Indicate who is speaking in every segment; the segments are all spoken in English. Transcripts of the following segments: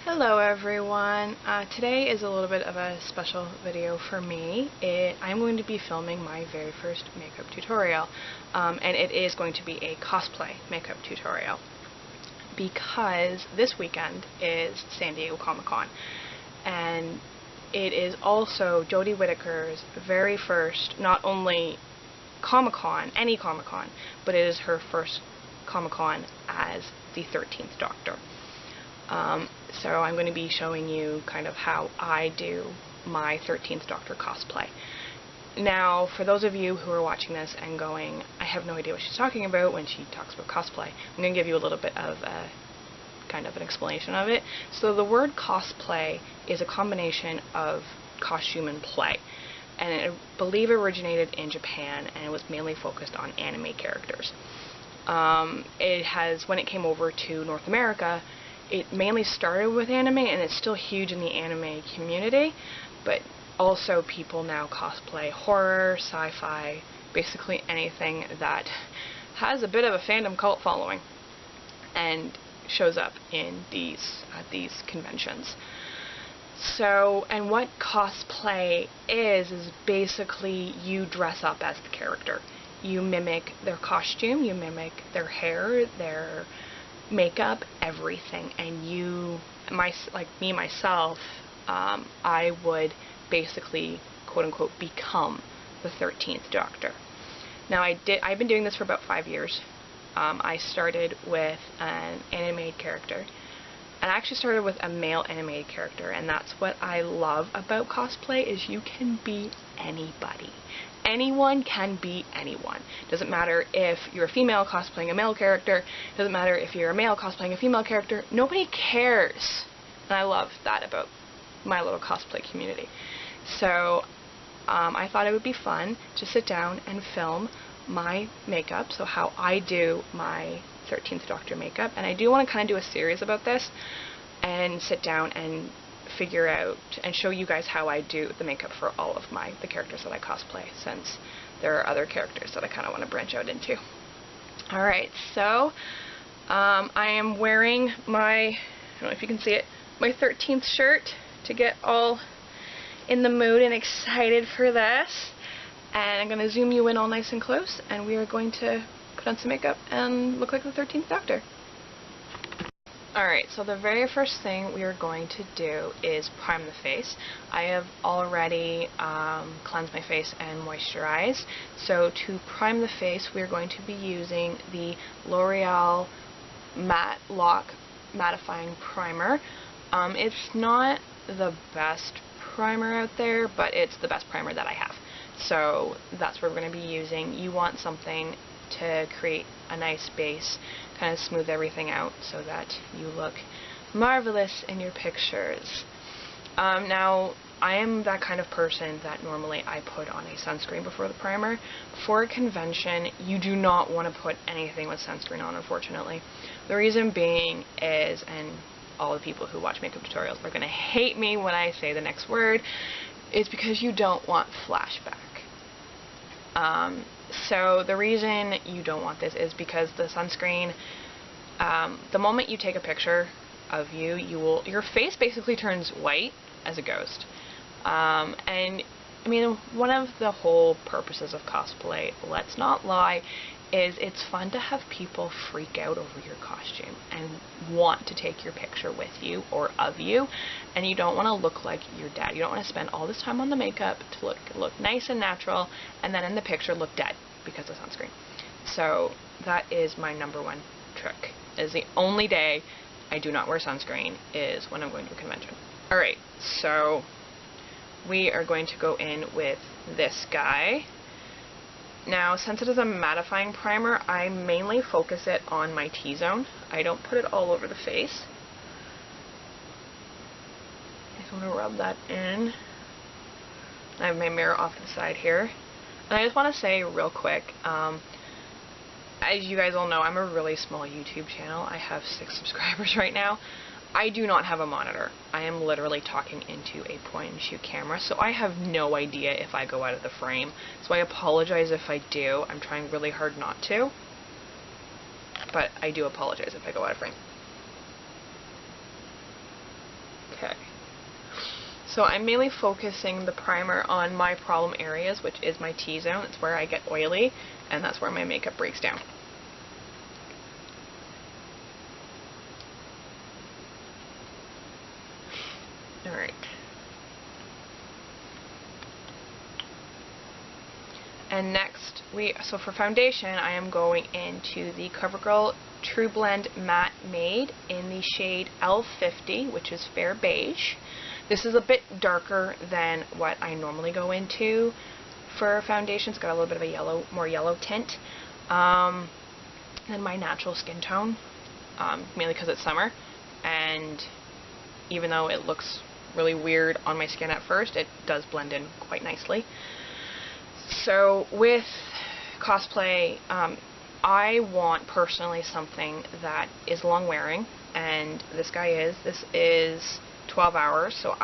Speaker 1: Hello everyone. Today is a little bit of a special video for me. I'm going to be filming my very first makeup tutorial, and it is going to be a cosplay makeup tutorial because this weekend is San Diego Comic-Con, and it is also Jodie Whittaker's very first, not only Comic-Con, any Comic-Con, but it is her first Comic-Con as the 13th Doctor. So I'm going to be showing you kind of how I do my 13th Doctor cosplay. Now, for those of you who are watching this and going, I have no idea what she's talking about when she talks about cosplay, I'm going to give you a little bit of a kind of an explanation of it. So the word cosplay is a combination of costume and play, and I believe it originated in Japan, and it was mainly focused on anime characters. When it came over to North America, it mainly started with anime, and it's still huge in the anime community, but also people now cosplay horror, sci-fi, basically anything that has a bit of a fandom cult following and shows up in at these conventions. So, and what cosplay is basically you dress up as the character. You mimic their costume, you mimic their hair, their makeup, everything, and myself, I would basically quote-unquote become the 13th Doctor. Now I've been doing this for about 5 years. I started with an animated character, and I actually started with a male animated character, and that's what I love about cosplay, is you can be anybody. Anyone can be anyone. Doesn't matter if you're a female cosplaying a male character, doesn't matter if you're a male cosplaying a female character, nobody cares. And I love that about my little cosplay community. So I thought it would be fun to sit down and film my makeup, so how I do my 13th Doctor makeup, and I do want to kind of do a series about this and sit down and figure out and show you guys how I do the makeup for all of the characters that I cosplay, since there are other characters that I kind of want to branch out into. Alright, so I am wearing my, I don't know if you can see it, my 13th shirt to get all in the mood and excited for this. And I'm going to zoom you in all nice and close, and we are going to put on some makeup and look like the 13th Doctor. Alright, so the very first thing we are going to do is prime the face. I have already cleansed my face and moisturized. So to prime the face, we are going to be using the L'Oreal Matte Lock Mattifying Primer. It's not the best primer out there, but it's the best primer that I have. So that's what we're going to be using. You want something to create a nice base, kind of smooth everything out so that you look marvelous in your pictures. Now, I am that kind of person that normally I put on a sunscreen before the primer. For a convention, you do not want to put anything with sunscreen on, unfortunately. The reason being is, and all the people who watch makeup tutorials are going to hate me when I say the next word, is because you don't want flashback. So the reason you don't want this is because the sunscreen, the moment you take a picture of your face basically turns white as a ghost. And I mean, one of the whole purposes of cosplay, let's not lie, is it's fun to have people freak out over your costume and want to take your picture with you or of you, and you don't want to look like you're dead. You don't want to spend all this time on the makeup to look nice and natural, and then in the picture look dead because of sunscreen. So that is my #1 trick. It is the only day I do not wear sunscreen is when I'm going to a convention. Alright, so we are going to go in with this guy. Now, since it is a mattifying primer, I mainly focus it on my T-zone. I don't put it all over the face. I just want to rub that in. I have my mirror off to the side here. And I just want to say real quick, as you guys all know, I'm a really small YouTube channel. I have 6 subscribers right now. I do not have a monitor. I am literally talking into a point-and-shoot camera, so I have no idea if I go out of the frame. So I apologize if I do. I'm trying really hard not to, but I do apologize if I go out of frame. Okay. So I'm mainly focusing the primer on my problem areas, which is my T-zone. It's where I get oily, and that's where my makeup breaks down. Alright. And next, so for foundation, I am going into the CoverGirl True Blend Matte Made in the shade L50, which is fair beige. This is a bit darker than what I normally go into for foundation. It's got a little bit of a yellow, more yellow tint than my natural skin tone, mainly because it's summer, and even though it looks really weird on my skin at first, it does blend in quite nicely. So with Cosplay, I want personally something that is long wearing, and this is 12 hours, so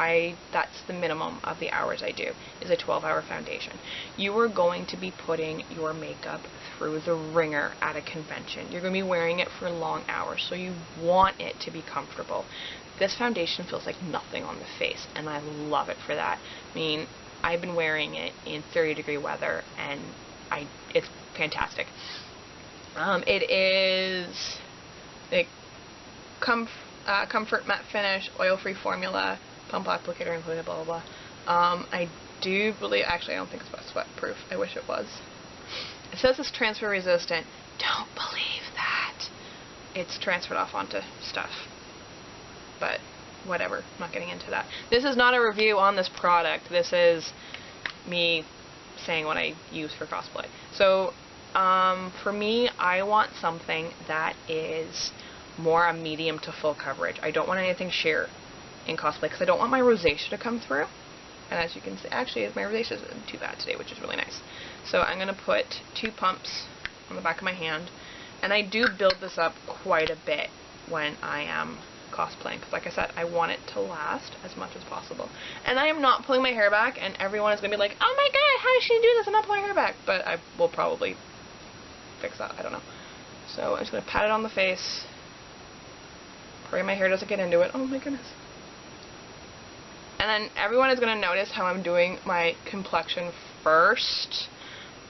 Speaker 1: that's the minimum of the hours I do, is a 12-hour foundation. You are going to be putting your makeup through the ringer at a convention. You're going to be wearing it for long hours, so you want it to be comfortable. This foundation feels like nothing on the face, and I love it for that. I mean, I've been wearing it in 30-degree weather, and it's fantastic. It is a comfort matte finish, oil-free formula, pump applicator included, blah blah blah. I do believe, actually I don't think it's sweat proof. I wish it was. It says it's transfer resistant. Don't believe that. It's transferred off onto stuff. But whatever, I'm not getting into that. This is not a review on this product. This is me saying what I use for cosplay. So for me, I want something that is more a medium to full coverage. I don't want anything sheer in cosplay because I don't want my rosacea to come through. And as you can see, actually my rosacea isn't too bad today, which is really nice. So I'm going to put 2 pumps on the back of my hand, and I do build this up quite a bit when I am cosplaying, because like I said, I want it to last as much as possible. And I am not pulling my hair back, and everyone is going to be like, oh my god, how does she do this? I'm not pulling her hair back. But I will probably fix that, I don't know. So I'm just going to pat it on the face. Pray my hair doesn't get into it. Oh my goodness. And then everyone is going to notice how I'm doing my complexion first.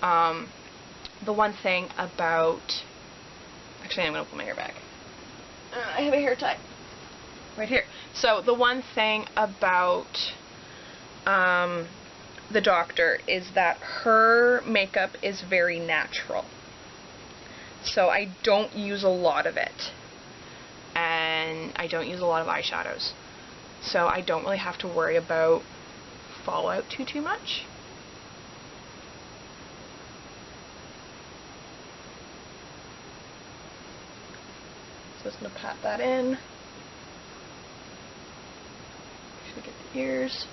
Speaker 1: The one thing about... Actually, I'm going to pull my hair back. I have a hair tie right here. So the one thing about the doctor is that her makeup is very natural. So I don't use a lot of it. And I don't use a lot of eyeshadows. So I don't really have to worry about fallout too much. So I'm just going to pat that in. Should get the ears.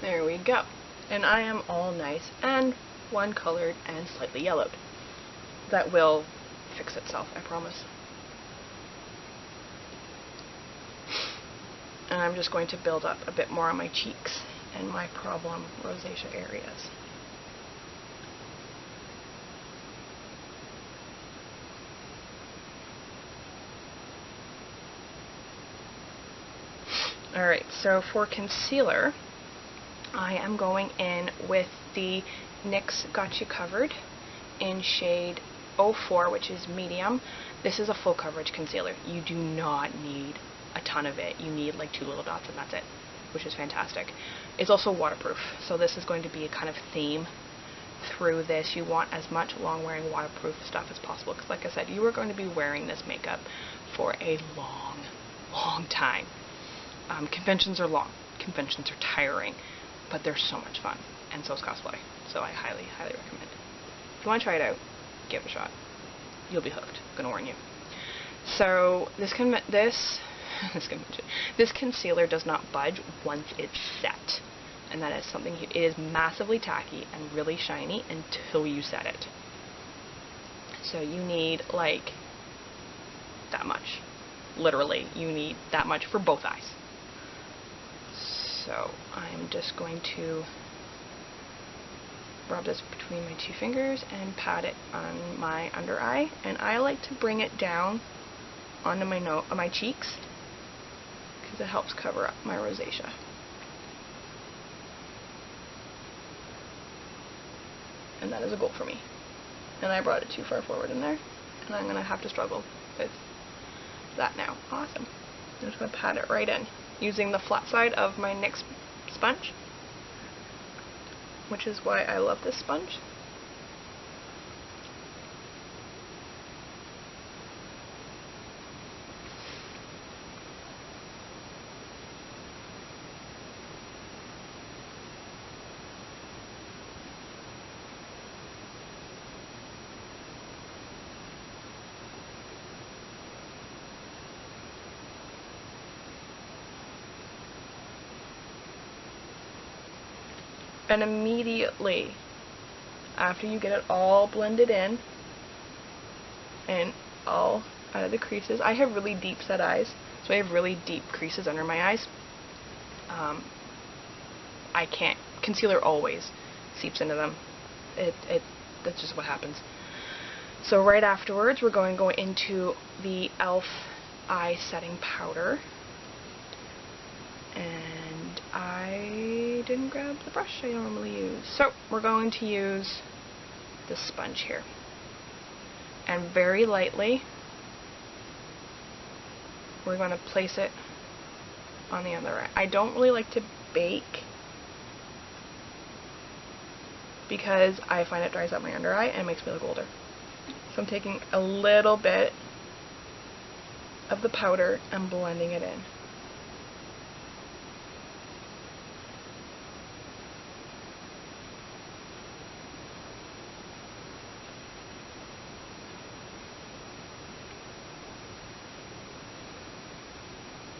Speaker 1: There we go. And I am all nice and one colored and slightly yellowed. That will fix itself, I promise. And I'm just going to build up a bit more on my cheeks and my problem rosacea areas. Alright, so for concealer, I am going in with the NYX Got You Covered in shade 04, which is medium. This is a full coverage concealer. You do not need a ton of it. You need like 2 little dots and that's it, which is fantastic. It's also waterproof, so this is going to be a kind of theme through this. You want as much long-wearing waterproof stuff as possible, because like I said, you are going to be wearing this makeup for a long time. Conventions are long. Conventions are tiring. But they're so much fun, and so is cosplay. So I highly recommend it. If you want to try it out, give it a shot. You'll be hooked. I'm gonna warn you. So this concealer does not budge once it's set. and that is something, it is massively tacky and really shiny until you set it. So you need like that much. Literally, you need that much for both eyes. So I'm just going to rub this between my two fingers and pat it on my under eye, and I like to bring it down onto my cheeks because it helps cover up my rosacea. And that is a goal for me. And I brought it too far forward in there, and I'm gonna have to struggle with that now. Awesome. I'm just gonna pat it right in using the flat side of my NYX sponge, which is why I love this sponge. And immediately after you get it all blended in and all out of the creases, I have really deep set eyes, so I have really deep creases under my eyes. I can't, concealer always seeps into them. That's just what happens. So right afterwards, we're going to go into the e.l.f. eye setting powder. And I didn't grab the brush I normally use. So we're going to use this sponge here. And very lightly, we're going to place it on the other eye. I don't really like to bake because I find it dries out my under eye and makes me look older. So I'm taking a little bit of the powder and blending it in.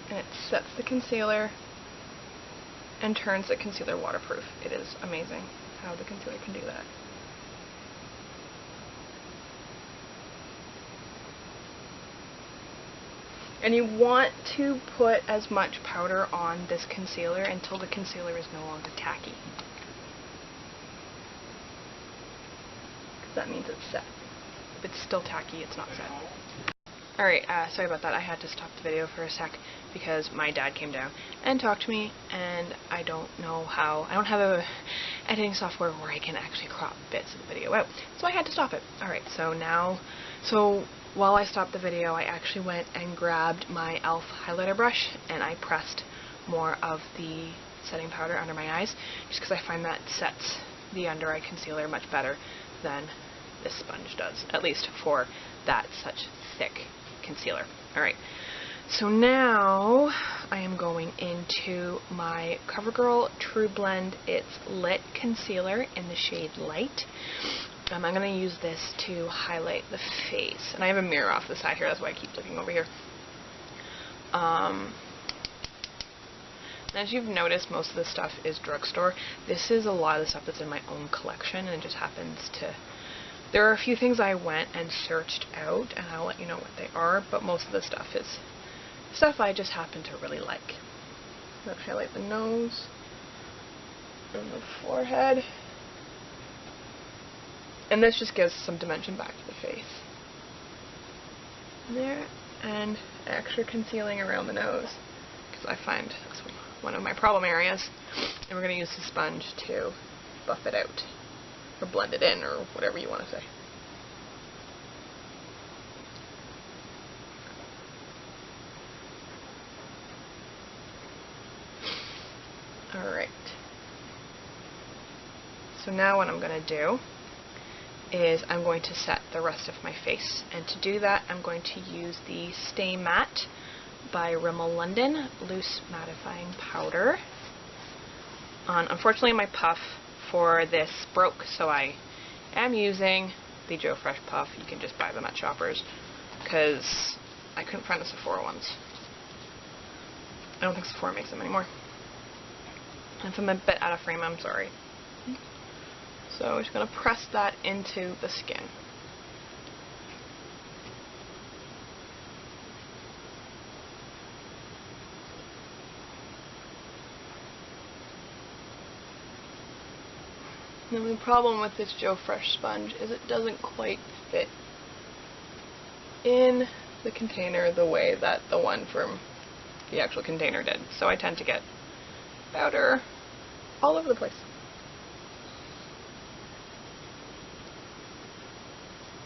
Speaker 1: And it sets the concealer and turns the concealer waterproof. It is amazing how the concealer can do that. And you want to put as much powder on this concealer until the concealer is no longer tacky. Because that means it's set. If it's still tacky, it's not set. Alright, sorry about that. I had to stop the video for a sec because my dad came down and talked to me, and I don't know how, I don't have a editing software where I can actually crop bits of the video out. So I had to stop it. Alright, so now, while I stopped the video, I actually went and grabbed my e.l.f. highlighter brush and I pressed more of the setting powder under my eyes, just because I find that sets the under eye concealer much better than this sponge does, at least for that such thick concealer. Alright, so now I am going into my CoverGirl True Blend It's Lit Concealer in the shade Light. I'm going to use this to highlight the face. And I have a mirror off the side here, that's why I keep looking over here. As you've noticed, most of the stuff is drugstore. This is a lot of the stuff that's in my own collection, and it just happens to... There are a few things I went and searched out, and I'll let you know what they are, but most of the stuff is stuff I just happen to really like. I'm going to highlight the nose and the forehead. And this just gives some dimension back to the face. There, and extra concealing around the nose, because I find that's one of my problem areas. And we're going to use the sponge to buff it out, or blend it in, or whatever you want to say. Alright. So now what I'm going to do is I'm going to set the rest of my face. And to do that, I'm going to use the Stay Matte by Rimmel London Loose Mattifying Powder. Unfortunately, my puff for this broke, so I am using the Joe Fresh puff. You can just buy them at Shoppers, because I couldn't find the Sephora ones. I don't think Sephora makes them anymore. If I'm a bit out of frame, I'm sorry. So we're just going to press that into the skin. The only problem with this Joe Fresh sponge is it doesn't quite fit in the container the way that the one from the actual container did. So I tend to get powder all over the place.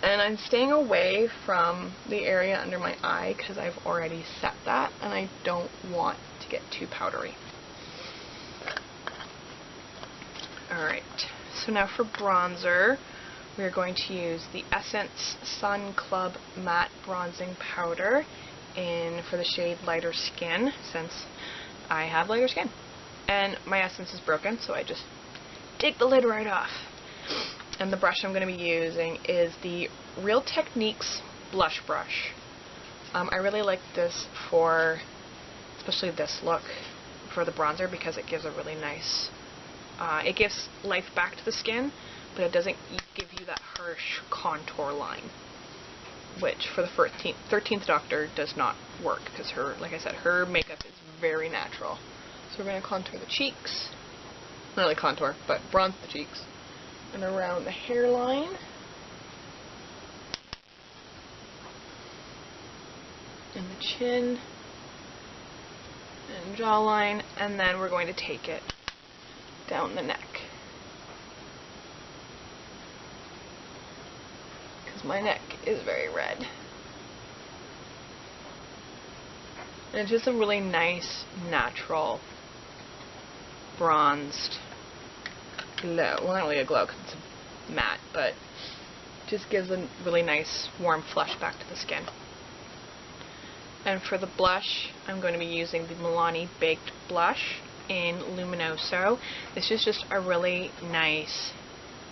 Speaker 1: And I'm staying away from the area under my eye because I've already set that and I don't want to get too powdery. Alright, so now for bronzer, we're going to use the Essence Sun Club Matte Bronzing Powder for the shade Lighter Skin, since I have lighter skin. And my Essence is broken, so I just take the lid right off. And the brush I'm going to be using is the Real Techniques Blush Brush. I really like this for, especially this look, for the bronzer, because it gives a really nice, it gives life back to the skin, but it doesn't give you that harsh contour line, which for the 13th Doctor does not work, because her, like I said, her makeup is very natural. So we're going to contour the cheeks, not really contour, but bronze the cheeks, and around the hairline, and the chin, and jawline, and then we're going to take it down the neck. Because my neck is very red. And it's just a really nice, natural, bronzed glow. Well, not really a glow because it's matte, but just gives a really nice, warm flush back to the skin. And for the blush, I'm going to be using the Milani Baked Blush in Luminoso. This is just a really nice,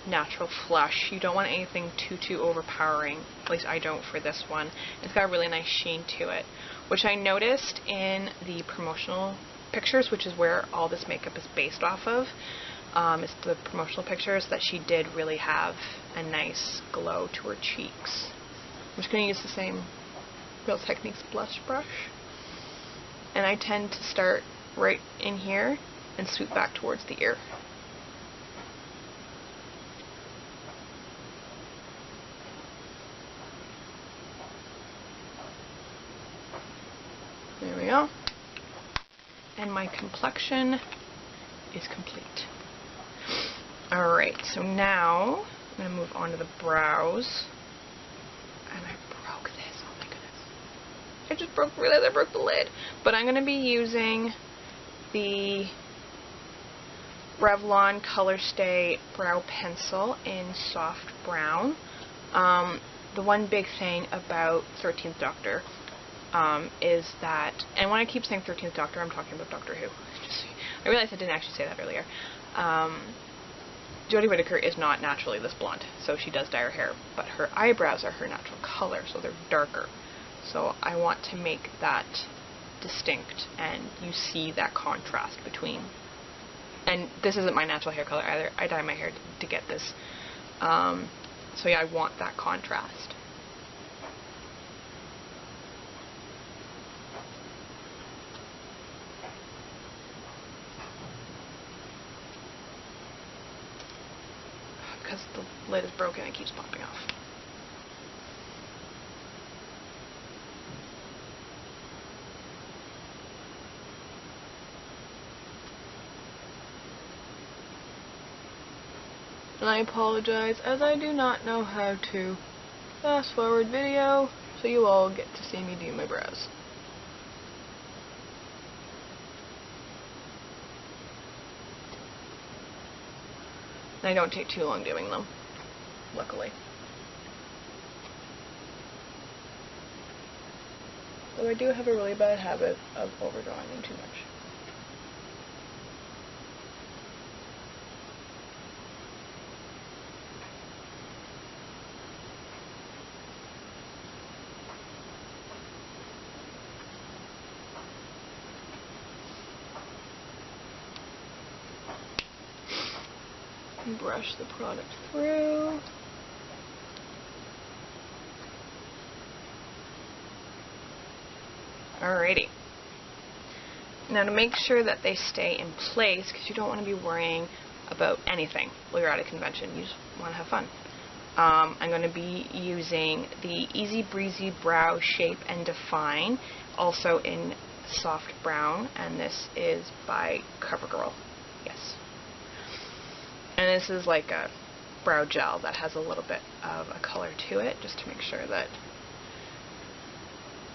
Speaker 1: natural flush. You don't want anything too overpowering. At least I don't for this one. It's got a really nice sheen to it, which I noticed in the promotional pictures, which is where all this makeup is based off of. It's the promotional pictures that she did really have a nice glow to her cheeks. I'm just going to use the same Real Techniques blush brush, and I tend to start right in here and swoop back towards the ear. There we go. And my complexion is complete. Alright, so now I'm going to move on to the brows. And I broke this, oh my goodness. I just realized I broke the lid. But I'm going to be using the Revlon Color Stay Brow Pencil in Soft Brown. The one big thing about 13th Doctor is that, and when I keep saying 13th Doctor, I'm talking about Doctor Who. I realized I didn't actually say that earlier. Jodie Whittaker is not naturally this blonde, so she does dye her hair, but her eyebrows are her natural color, so they're darker. So I want to make that distinct, and you see that contrast between, and this isn't my natural hair color either. I dye my hair to get this. So yeah, I want that contrast. Because the lid is broken, it keeps popping off. And I apologize, as I do not know how to fast forward video, so you all get to see me do my brows. And I don't take too long doing them, luckily. Though I do have a really bad habit of overdrawing them too much. brush the product through. Alrighty. Now to make sure that they stay in place, because you don't want to be worrying about anything while you're at a convention, you just want to have fun. I'm going to be using the Easy Breezy Brow Shape and Define, also in soft brown, and this is by CoverGirl. Yes. And this is like a brow gel that has a little bit of a color to it, just to make sure that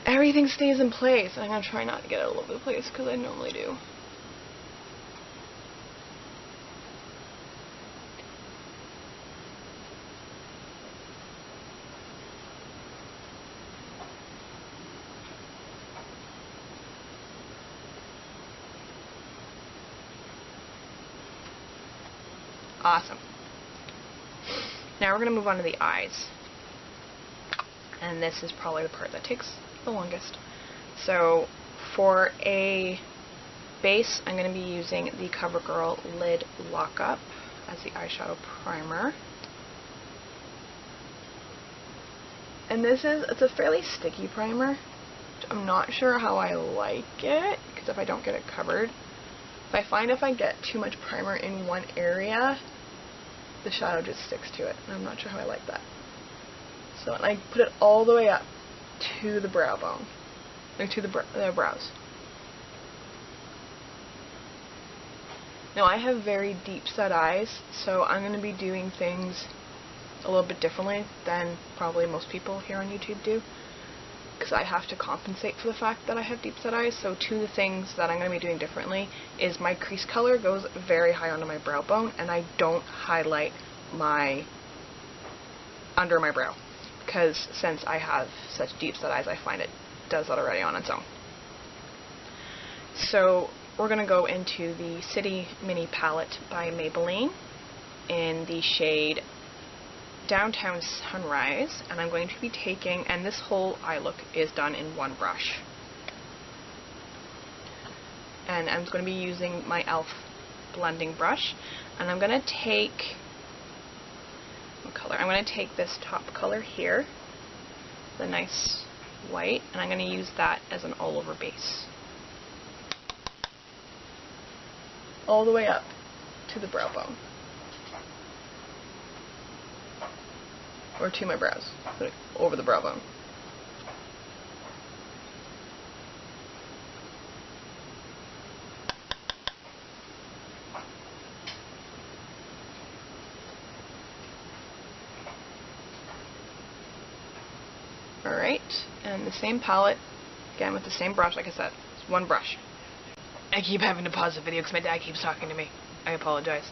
Speaker 1: everything stays in place. And I'm going to try not to get it all over the place, because I normally do. Awesome. Now we're going to move on to the eyes. And this is probably the part that takes the longest. So for a base, I'm going to be using the CoverGirl Lid Lockup as the eyeshadow primer. And it's a fairly sticky primer. I'm not sure how I like it, because if I don't get it covered, I find if I get too much primer in one area, the shadow just sticks to it, and I'm not sure how I like that. So I put it all the way up to the brow bone, or to the brows. Now I have very deep set eyes, so I'm going to be doing things a little bit differently than probably most people here on YouTube do, because I have to compensate for the fact that I have deep set eyes. So two of the things that I'm going to be doing differently is my crease color goes very high onto my brow bone, and I don't highlight under my brow, because since I have such deep set eyes, I find it does that already on its own. So we're going to go into the City Mini Palette by Maybelline in the shade Downtown Sunrise, and I'm going to be taking, and this whole eye look is done in one brush. And I'm going to be using my e.l.f. blending brush, and I'm going to take, what color? I'm going to take this top color here, the nice white, and I'm going to use that as an all-over base. All the way up to the brow bone. Or to my brows, put it over the brow bone. Alright, and the same palette, again with the same brush, like I said, it's one brush. I keep having to pause the video because my dad keeps talking to me. I apologize.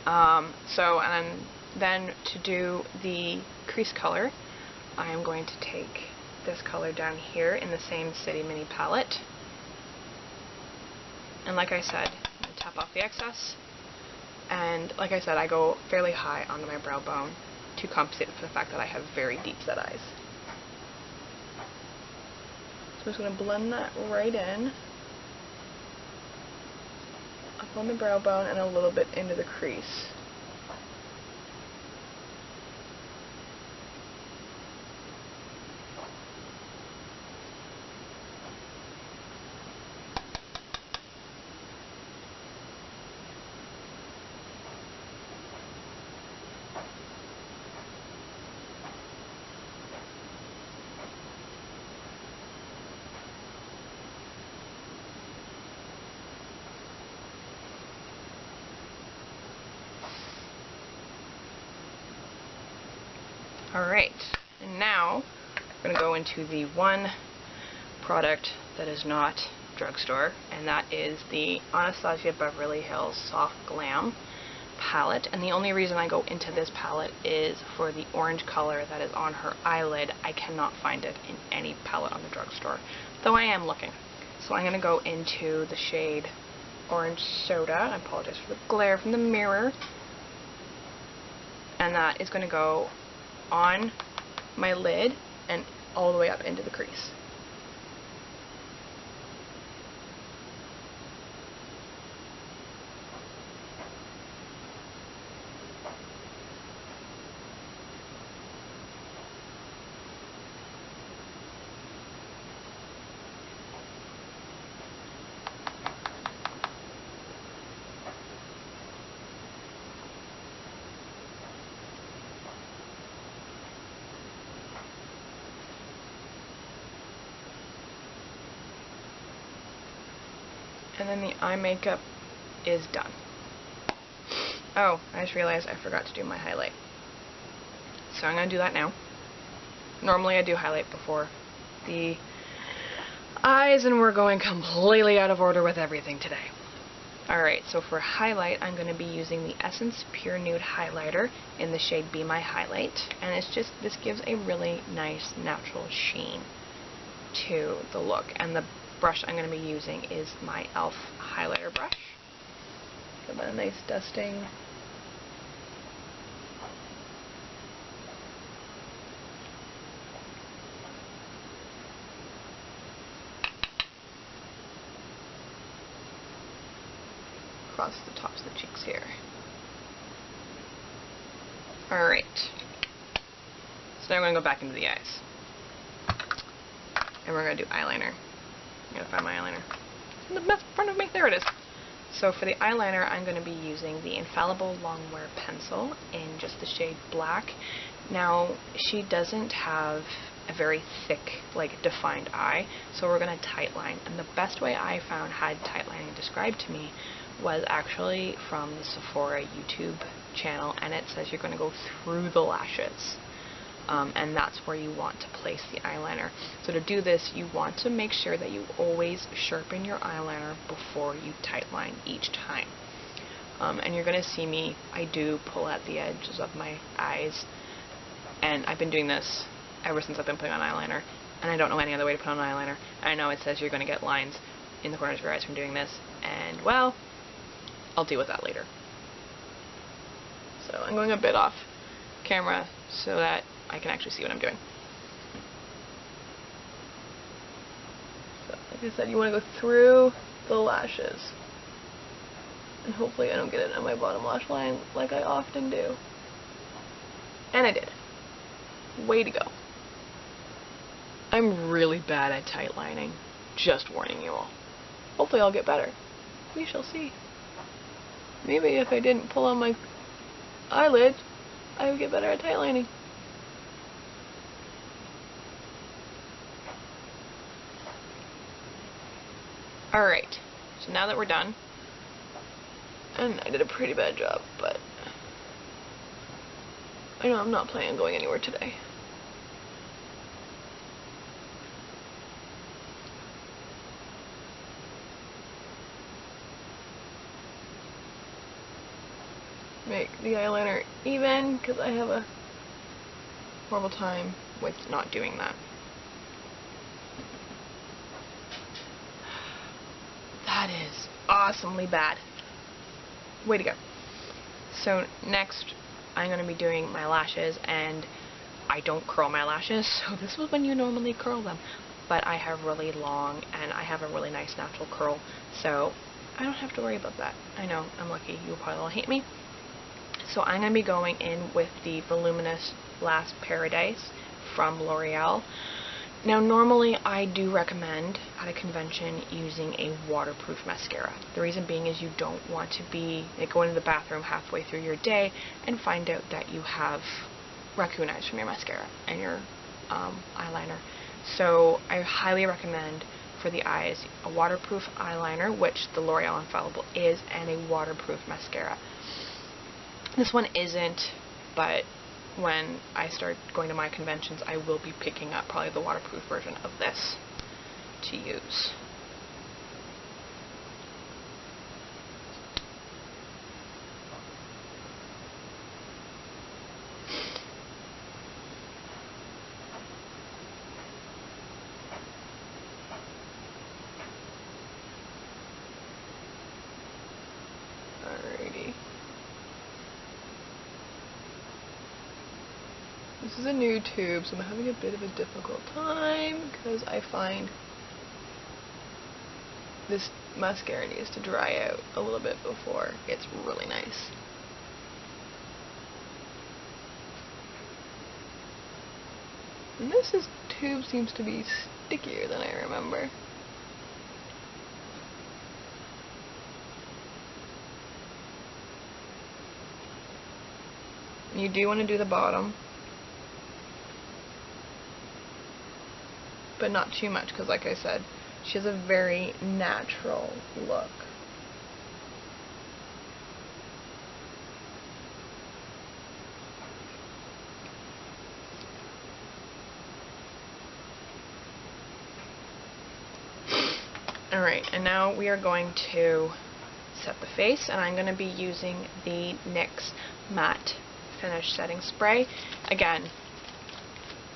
Speaker 1: And then to do the crease color, I'm going to take this color down here in the same City Mini palette. And like I said, I'm going to tap off the excess. And like I said, I go fairly high onto my brow bone to compensate for the fact that I have very deep set eyes. So I'm just going to blend that right in, up on the brow bone and a little bit into the crease. Alright, and now we're going to go into the one product that is not drugstore, and that is the Anasazi Beverly Hills Soft Glam palette. And the only reason I go into this palette is for the orange color that is on her eyelid. I cannot find it in any palette on the drugstore, though I am looking. So I'm going to go into the shade Orange Soda. I apologize for the glare from the mirror. And that is going to go on my lid and all the way up into the crease. And then the eye makeup is done. Oh, I just realized I forgot to do my highlight. So I'm going to do that now. Normally I do highlight before the eyes, and we're going completely out of order with everything today. Alright, so for highlight, I'm going to be using the Essence Pure Nude Highlighter in the shade Be My Highlight. And it's just, this gives a really nice natural sheen to the look. And the brush I'm going to be using is my e.l.f. highlighter brush. Give that a nice dusting. Across the tops of the cheeks here. Alright. So now we're going to go back into the eyes. And we're going to do eyeliner. I'm going to find my eyeliner. It's in the front of me. There it is. So for the eyeliner, I'm going to be using the Infallible Longwear Pencil in just the shade Black. Now, she doesn't have a very thick, like, defined eye, so we're going to tightline. And the best way I found had tightlining described to me was actually from the Sephora YouTube channel, and it says you're going to go through the lashes. And that's where you want to place the eyeliner. So to do this, you want to make sure that you always sharpen your eyeliner before you tightline each time. And you're going to see me, I do pull at the edges of my eyes, and I've been doing this ever since I've been putting on eyeliner, and I don't know any other way to put on eyeliner. I know it says you're going to get lines in the corners of your eyes from doing this, and well, I'll deal with that later. So I'm going a bit off camera so that I can actually see what I'm doing. So, like I said, you want to go through the lashes. And hopefully I don't get it on my bottom lash line like I often do. And I did. Way to go. I'm really bad at tightlining. Just warning you all. Hopefully I'll get better. We shall see. Maybe if I didn't pull on my eyelid, I would get better at tightlining. Alright, so now that we're done, and I did a pretty bad job, but I know I'm not planning on going anywhere today. Make the eyeliner even, because I have a horrible time with not doing that. That is awesomely bad. Way to go. So next, I'm going to be doing my lashes, and I don't curl my lashes, so this is when you normally curl them. But I have really long, and I have a really nice natural curl, so I don't have to worry about that. I know, I'm lucky. You'll probably all hate me. So I'm going to be going in with the Voluminous Lash Paradise from L'Oreal. Now normally I do recommend at a convention using a waterproof mascara. The reason being is you don't want to be going to the bathroom halfway through your day and find out that you have raccoon eyes from your mascara and your eyeliner. So I highly recommend for the eyes a waterproof eyeliner, which the L'Oreal Infallible is, and a waterproof mascara. This one isn't, but when I start going to my conventions, I will be picking up probably the waterproof version of this to use. Alrighty. This is a new tube, so I'm having a bit of a difficult time because I find this mascara needs to dry out a little bit before it's really nice. And this tube seems to be stickier than I remember. You do want to do the bottom, but not too much, because like I said, She has a very natural look. Alright, and now we are going to set the face, and I'm going to be using the NYX Matte Finish Setting Spray. Again,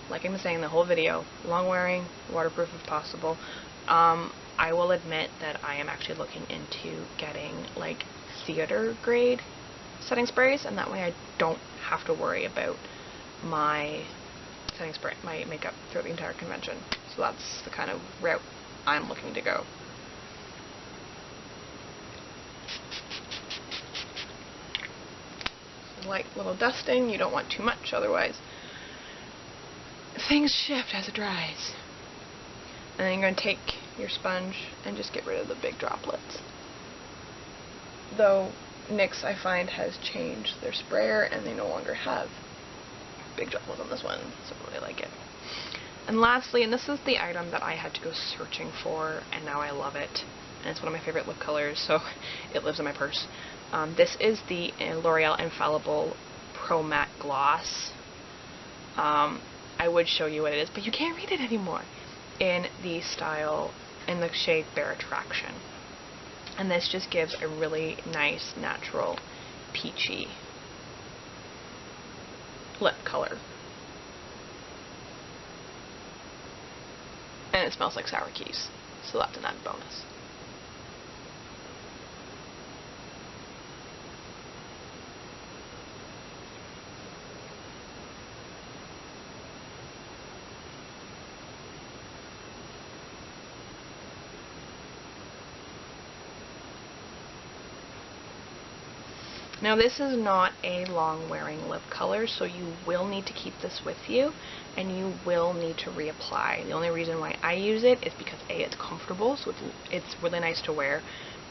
Speaker 1: like I'm saying the whole video, long wearing, waterproof if possible. I will admit that I am actually looking into getting like theater grade setting sprays, and that way I don't have to worry about my setting spray, my makeup throughout the entire convention. So that's the kind of route I'm looking to go. Light little dusting, you don't want too much, otherwise things shift as it dries. And then you're going to take your sponge and just get rid of the big droplets. Though NYX, I find, has changed their sprayer and they no longer have big droplets on this one, so I really like it. And lastly, and this is the item that I had to go searching for, and now I love it, and it's one of my favorite lip colors, so it lives in my purse. This is the L'Oreal Infallible Pro Matte Gloss. I would show you what it is, but you can't read it anymore. In the style, in the shade Bare Attraction. And this just gives a really nice, natural, peachy lip color. And it smells like sour keys, so that's an added bonus. Now this is not a long wearing lip color, so you will need to keep this with you and you will need to reapply. The only reason why I use it is because A, it's comfortable, so it's really nice to wear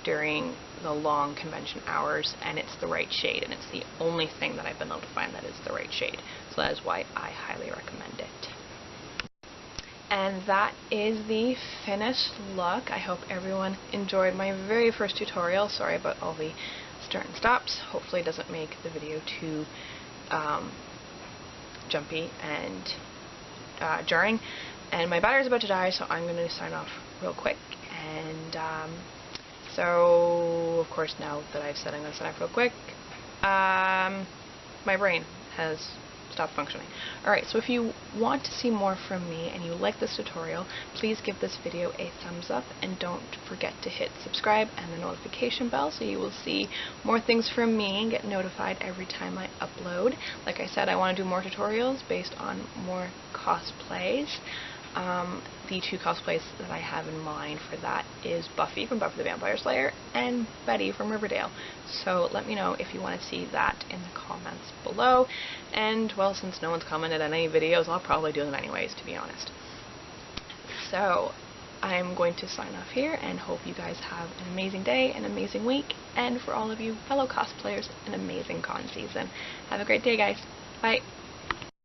Speaker 1: during the long convention hours, and it's the right shade, and it's the only thing that I've been able to find that is the right shade. So that is why I highly recommend it. And that is the finished look. I hope everyone enjoyed my very first tutorial. Sorry about all the start and stops. Hopefully it doesn't make the video too jumpy and jarring. And my battery's about to die, so I'm going to sign off real quick. And so, of course, now that I've said I'm going to sign off real quick, my brain has stopped functioning. Alright, so if you want to see more from me and you like this tutorial, please give this video a thumbs up and don't forget to hit subscribe and the notification bell so you will see more things from me and get notified every time I upload. Like I said, I want to do more tutorials based on more cosplays. The two cosplays that I have in mind for that is Buffy from Buffy the Vampire Slayer and Betty from Riverdale. So let me know if you want to see that in the comments below. And, well, since no one's commented on any videos, I'll probably do them anyways, to be honest. So I'm going to sign off here and hope you guys have an amazing day, an amazing week, and for all of you fellow cosplayers, an amazing con season. Have a great day, guys. Bye.